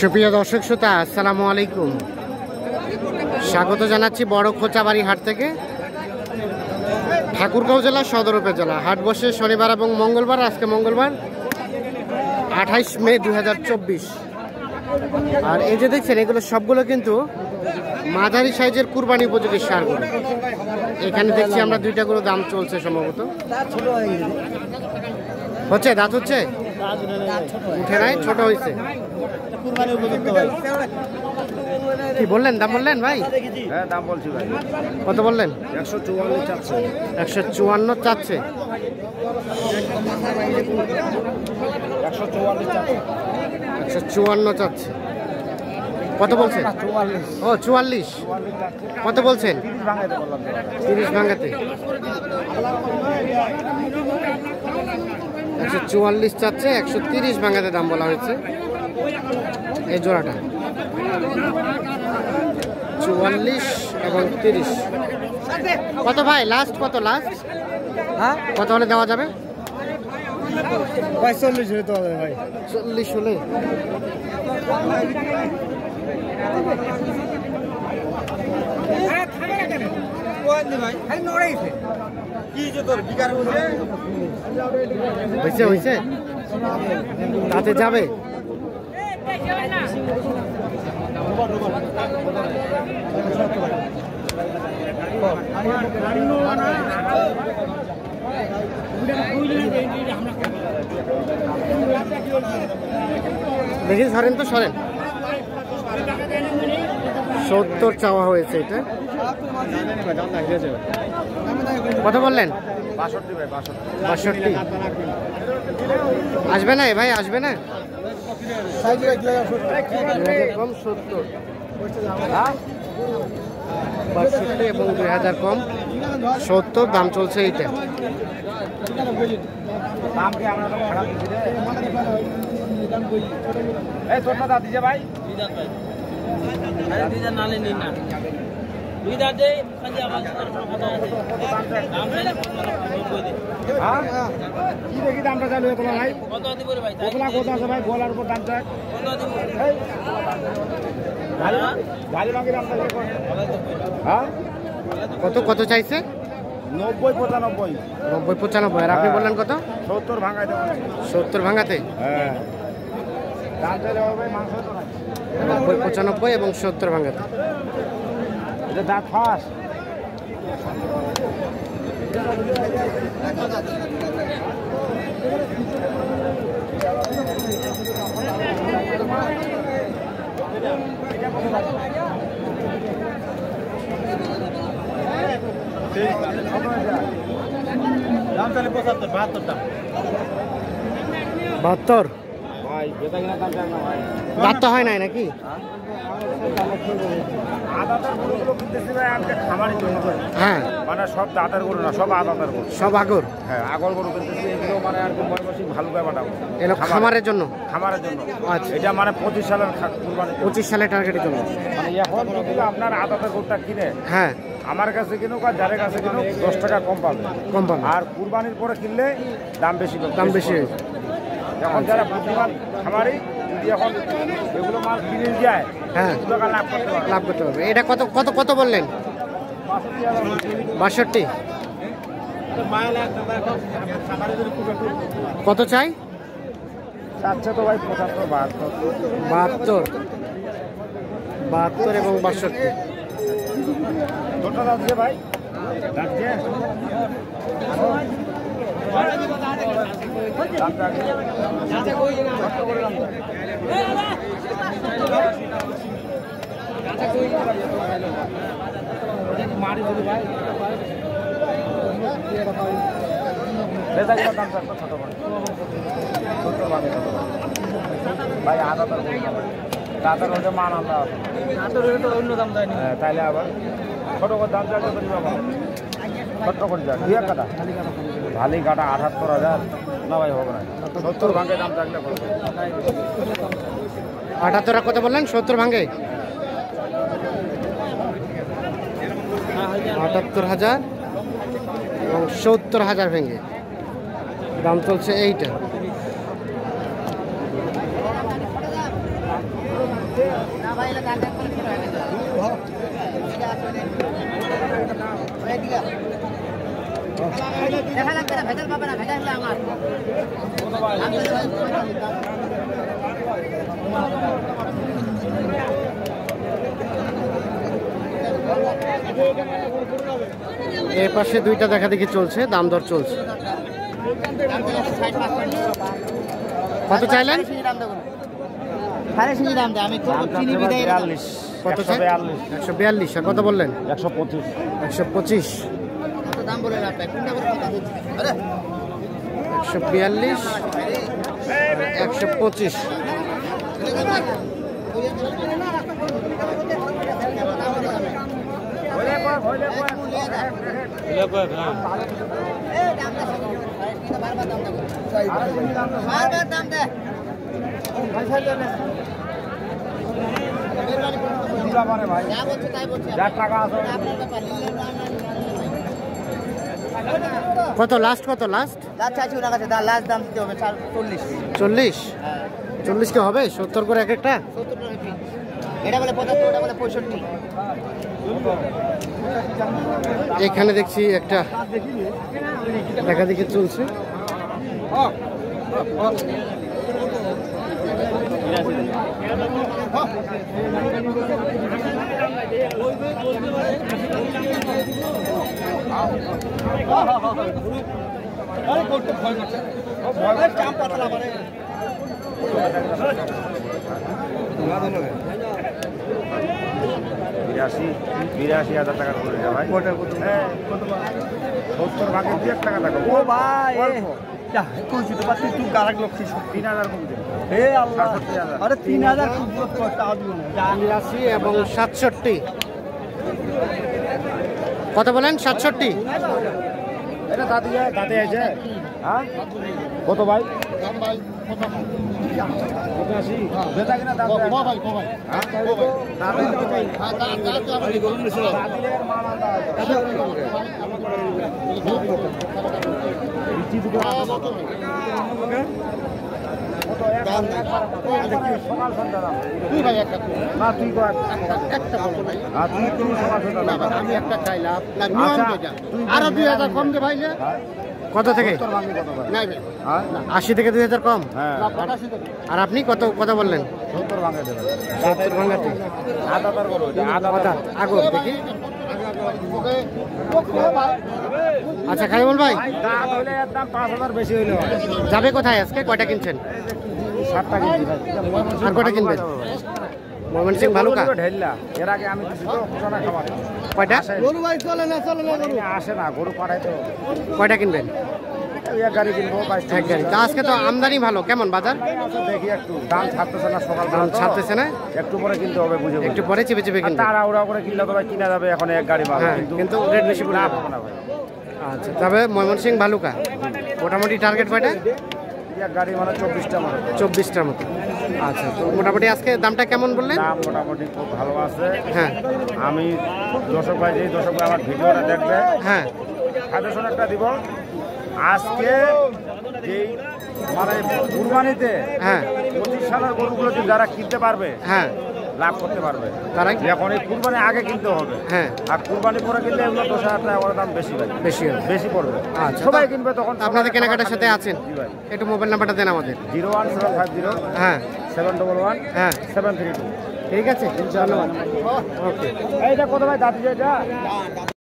সুপ্রিয় দর্শক শ্রোতা, আসসালামু আলাইকুম। স্বাগত জানাচ্ছি বড় খোঁচাবাড়ি হাট থেকে। ঠাকুরগাঁও জেলা সদর উপজেলা। হাট বসে শনিবার এবং মঙ্গলবার। আজকে মঙ্গলবার 28 মে 2024। আর এই যে দেখছেন, এগুলো সবগুলো কিন্তু মাঝারি সাইজের কুরবানি উপযোগী সারগুলো। এখানে দেখছি আমরা দুইটা করে দাম চলছে সম্ভবত। হচ্ছে দাঁত হচ্ছে উঠে নাই, ছোট হয়েছে। কি বললেন, দাম বললেন ভাই? হ্যাঁ, দাম বলছি ভাই। কত বললেন? 154 চাচ্ছে। 154 চাচ্ছে। 154 চাচ্ছে। কত বলছেন? ও 44। কত বলছেন? 30 ভাঙাতে। 144 চাচ্ছে, 130 ভাঙাতে দাম বলা হয়েছে এই জোড়াটা। 44 এবং 30। কত ভাই লাস্ট? কত লাস্ট? হ্যাঁ, কত হলে দেওয়া যাবে? 40 হলে তো হবে ভাই। 40 হলে হয়েছে হয়েছে তাতে যাবে। দেখি সরেন তো, সরেন। 70 চাওয়া হয়েছে এটা। কত বললেন? 62। আসবে না ভাই, আসবে না। কম 70, 62 এবং 2000 কম 70 দাম চলছে এইটা। দামটা চালু হয়ে ভাই, কত আছে ভাই? গোলার উপর দামটা কত কত চাইছে? 90-95। 90-95। আর আপনি বললেন কত? 70 ভাঙাতে। 70 ভাঙাতে। হ্যাঁ, দাম চাইলে হবে মাংস তো নাই। 90-95 এবং 70 ভাঙাতে। এটা দাঁত ফাঁস। দাম তাহলে 75, 72 ভাই। বেটা কিনা দাম চাই না ভাই। দাঁত তো হয় নাই নাকি? হ্যাঁ, মানে সব দাঁতের গরু না, সব আদাতের গরু, সব আগর। হ্যাঁ, আগর গরু কিনতেছি। এগুলো মানে আর কি বয়সী ভালো ব্যাপারটা এগুলো খামারের জন্য। খামারের জন্য। আচ্ছা, এটা মানে 25 সালের কুরবানি। 25 সালের টার্গেটের জন্য। মানে এখন যদি আপনার আদাতের গরুটা কিনে হ্যাঁ, আমার কাছে কিনুক আর যাদের কাছে কিনুক 10 টাকা কম পাবে। কম পাবে। আর কুরবানির পরে কিনলে দাম বেশি। দাম বেশি। এখন যারা বুদ্ধিমান খামারি যদি এখন এগুলো মাল কিনে যায়, হ্যাঁ, টাকা লাভ করতে পারবে। লাভ করতে পারবে। এটা কত কত কত বললেন? 62। কত চাই? চাচ্ছে তো ভাই 75, 72। 72 এবং 62। ছোটটা যাচ্ছে ভাই, যাচ্ছে। ভাই দাদার হচ্ছে মান আলাদা অন্য দাম দেয়। তাইলে আবার ছোট করে দাম চাইতে পারি বাবা। ছোট্ট করে যান 2 কাটা ভালি কাটা 78,000 না ভাই, হবে না। 70 ভাঙে দাম থাকলে 78 কত বললেন? 70 ভাঙে। 78,000 এবং 70,000 ভেঙে দাম চলছে এইটা। দেখা লাগবে না, ভেজাল পাবে না, ভেজাল হলে আমার এর পাশে দুইটা দেখা দেখি চলছে, দাম দর চলছে। কত চাইলেন? আমি কত চাই? 142। আর কত বললেন? 125। 125। দাম বলে 142, 125। কত লাস্ট? কত লাস্ট? লাস্ট দাম দিতে হবে 40। 40? 40 কে হবে? 70 করে এক একটা? 70 টাকা পিস। এটা বলে 75, ওটা বলে 65। এখানে দেখছি একটা দেখা দেখি চলছে। বিরাশি হাজার টাকা করে ভাই। 70 ভাগে 2 টাকা থাকো। ও ভাই কইছি তো পাচ্ছি তুই কারাক লক্ষ্মী 3000 কমছে। হে আল্লাহ, আরে 3000 টাকা দিব না। 82 এবং 67। কত বলেন? 67? এটা দাঁতে আছে। হ্যাঁ কত ভাই? 85। বেচা কিনা দাম ভাই। সকাল সন্ধ্যা না তুই আমি একটা চাইলাম, আরো 2000 কম দে ভাই। কত থেকে? 80 থেকে 2000 কম। আর আপনি কত কথা বললেন? 70 ভাঙে দেবেন। 70 ভাঙাতে আদা তার করো আদা আগর দেখি। আচ্ছা খাইবুল ভাই, দাম হইলে এর দাম 5000 বেশি হইলে হয়। যাবে কোথায় আজকে? কয়টা কিনছেন? 7টা কিনছি ভাই। আর কয়টা কিনবেন? ময়মনসিংহ ভালুকা ঢেল্লা এর আগে আমি দিছি তো কোনা খাবার। কয়টা? গরু ভাই চলে না গরু আসে না, গরু পাঠাই তো। কয়টা কিনবেন? এক গাড়ি কিনবো, 22টা এক গাড়ি। তা আজকে তো আমদানি ভালো, কেমন বাজার? দেখি একটু দাম ছাড়তেছে না, সকাল দাম ছাড়তেছে না, একটু পরে কিনতে হবে, বুঝে একটু পরে চেপে চেপে কিনতে। তাড়াহুড়া করে কিনলে তো ভাই কিনা যাবে এখন এক গাড়ি মাল, হ্যাঁ, কিন্তু রেট বেশি পড়ে যাবে। না ভাই। আচ্ছা, তবে ময়মনসিংহ ভালুকা মোটামুটি টার্গেট কয়টা? এক গাড়ি মানে 24টা মতো। 24টার মতো। আচ্ছা, তো মোটামুটি আজকে দামটা কেমন বললেন? দাম মোটামুটি খুব ভালো আছে। হ্যাঁ আমি দর্শক ভাই, যেই দর্শক ভাই আমার ভিডিওটা দেখবে, হ্যাঁ সাজেশন একটা দিব। আজকে যেই মানে কুরবানিতে হ্যাঁ 25 সালের গরুগুলো যদি যারা কিনতে পারবে, হ্যাঁ লাভ করতে পারবে। তারাই এখন এই কুরবানি আগে কিনতে হবে, হ্যাঁ আর কুরবানি পরে কিনলে এগুলো 10,000 টাকা করে দাম বেশি ভাই, বেশি হবে। বেশি পড়বে। আচ্ছা, সবাই কিনবে তখন। আপনাদের কেনাকাটার সাথে আছেন, জি ভাই। একটু মোবাইল নাম্বারটা দেন আমাদের। 01750 হ্যাঁ 711 হ্যাঁ 732। ঠিক আছে, ধন্যবাদ। ওকে। এইটা কত ভাই দাঁত?